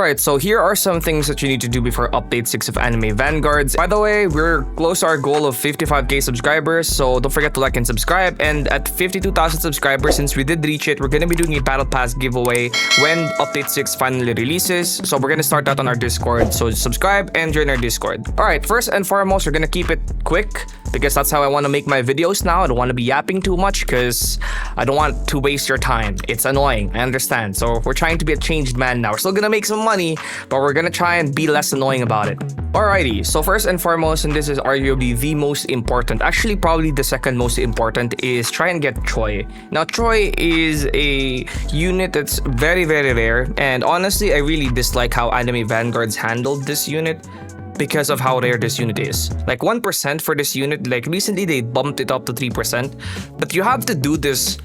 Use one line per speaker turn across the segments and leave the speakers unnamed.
Alright, so here are some things that you need to do before update 6 of Anime Vanguards. By the way, we're close to our goal of 55k subscribers, so don't forget to like and subscribe. And at 52,000 subscribers, since we did reach it, we're gonna be doing a battle pass giveaway when update 6 finally releases. So we're gonna start that on our Discord, so subscribe and join our Discord. Alright, first and foremost, we're gonna keep it quick because that's how I want to make my videos now. I don't want to be yapping too much because I don't want to waste your time. It's annoying, I understand. So we're trying to be a changed man now. We're still gonna make some money, but we're gonna try and be less annoying about it. Alrighty, so first and foremost, and this is arguably the most important, actually probably the second most important, is try and get Troy. Now Troy is a unit that's very rare, and honestly I really dislike how Anime Vanguards handled this unit because of how rare this unit is. Like 1% for this unit, like recently they bumped it up to 3%, but you have to do this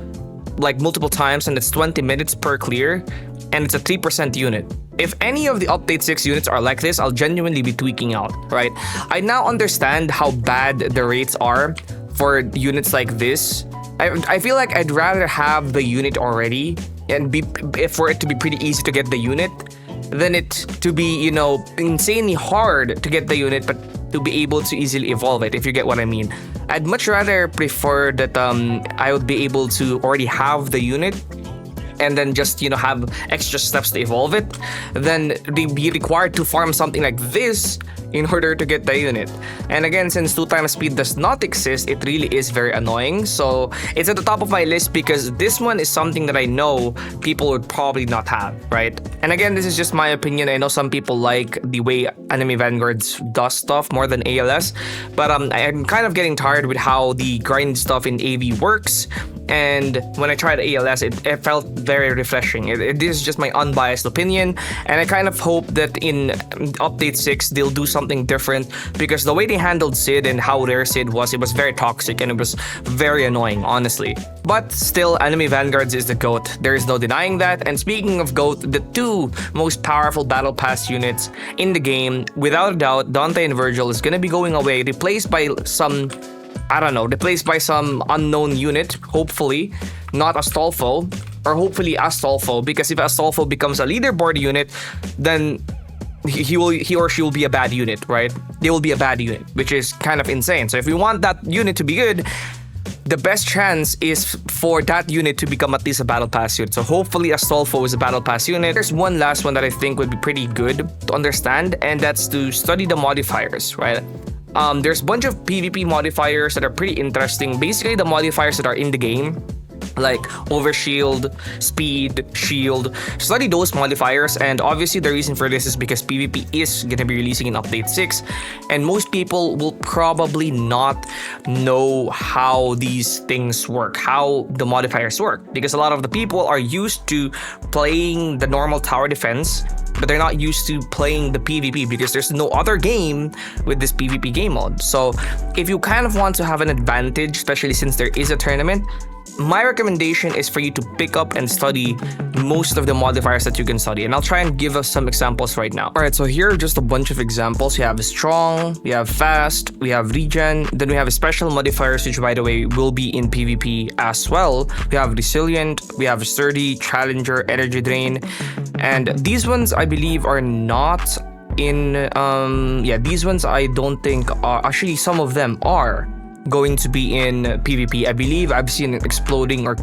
like multiple times and it's 20 minutes per clear and it's a 3% unit. If any of the update 6 units are like this, I'll genuinely be tweaking out, right? I now understand how bad the rates are for units like this. I feel like I'd rather have the unit already and for it to be pretty easy to get the unit than it to be, you know, insanely hard to get the unit but to be able to easily evolve it, if you get what I mean. I'd much rather prefer that I would be able to already have the unit and then just, you know, have extra steps to evolve it than be required to farm something like this in order to get the unit. And again, since 2x speed does not exist, it really is very annoying. So it's at the top of my list because this one is something that I know people would probably not have, right? And again, this is just my opinion. I know some people like the way Anime Vanguards does stuff more than ALS, but I'm kind of getting tired with how the grind stuff in AV works. And when I tried ALS, it felt very refreshing. This is just my unbiased opinion, and I kind of hope that in update 6 they'll do something different, because the way they handled Sid and how rare Sid was, it was very toxic and it was very annoying, honestly. But still, Anime Vanguards is the GOAT. There is no denying that. And speaking of GOAT, the two most powerful battle pass units in the game, without a doubt, Dante and Virgil is gonna be going away, replaced by some, I don't know, replaced by some unknown unit, hopefully, not Astolfo, or hopefully Astolfo, because if Astolfo becomes a leaderboard unit, then he or she will be a bad unit, right? They will be a bad unit, which is kind of insane. So if we want that unit to be good, the best chance is for that unit to become at least a battle pass unit. So hopefully Astolfo is a battle pass unit. There's one last one that I think would be pretty good to understand, and that's to study the modifiers, right? There's a bunch of PvP modifiers that are pretty interesting. Basically, the modifiers that are in the game, like overshield, speed, shield. Study those modifiers, and obviously the reason for this is because PvP is going to be releasing in update 6, and most people will probably not know how these things work, how the modifiers work, because a lot of the people are used to playing the normal tower defense, but they're not used to playing the PvP because there's no other game with this PvP game mode. So if you kind of want to have an advantage, especially since there is a tournament, my recommendation is for you to pick up and study most of the modifiers that you can study, and I'll try and give us some examples right now. Alright, so here are just a bunch of examples. We have strong, we have fast, we have regen, then we have special modifiers, which by the way will be in PvP as well. We have resilient, we have sturdy, challenger, energy drain, and these ones I believe are not in these ones I don't think are, actually some of them are going to be in PvP. I believe I've seen an exploding or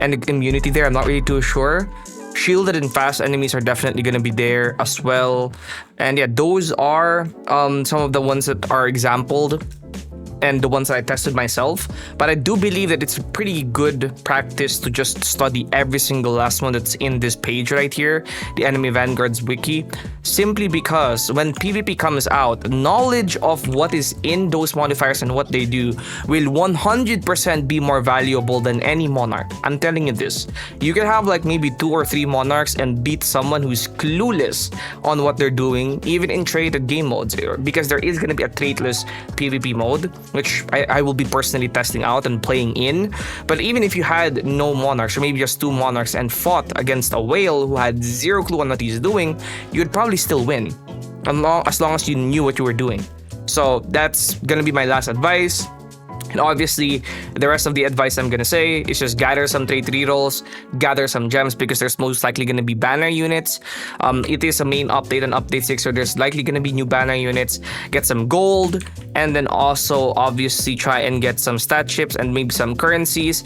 an immunity there. I'm not really too sure. Shielded and fast enemies are definitely going to be there as well. And yeah, those are some of the ones that are exampled and the ones that I tested myself. But I do believe that it's a pretty good practice to just study every single last one that's in this page right here, the Anime Vanguards wiki, simply because when PvP comes out, knowledge of what is in those modifiers and what they do will 100% be more valuable than any monarch. I'm telling you this. You can have like maybe 2 or 3 monarchs and beat someone who's clueless on what they're doing, even in traded game modes, because there is going to be a traitless PvP mode, which I will be personally testing out and playing in. But even if you had no monarchs, or maybe just 2 monarchs, and fought against a whale who had 0 clue on what he's doing, you'd probably still win, as long as you knew what you were doing. So that's gonna be my last advice. And obviously, the rest of the advice I'm gonna say is just gather some trade rerolls, gather some gems because there's most likely gonna be banner units. It is a main update on update 6, so there's likely gonna be new banner units. Get some gold, and then also obviously try and get some stat chips and maybe some currencies.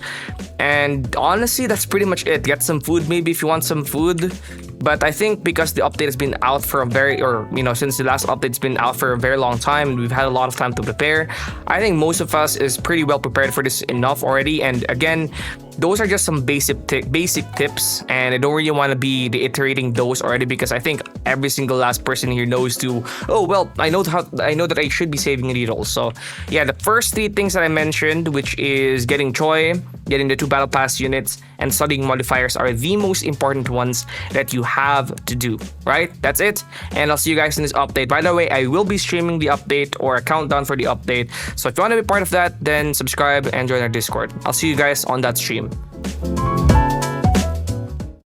And honestly, that's pretty much it. Get some food maybe if you want some food. But I think because the update has been out for since the last update's been out for a very long time, and we've had a lot of time to prepare, I think most of us is pretty well prepared for this enough already. And again, those are just some basic tips, and I don't really want to be reiterating those already because I think every single last person here knows to. Oh well, I know that I should be saving rerolls. So yeah, the first 3 things that I mentioned, which is getting Choi, getting the 2 battle pass units, and studying modifiers, are the most important ones that you have to do. Right? That's it, and I'll see you guys in this update. By the way, I will be streaming the update or a countdown for the update. So if you want to be part of that, then subscribe and join our Discord. I'll see you guys on that stream.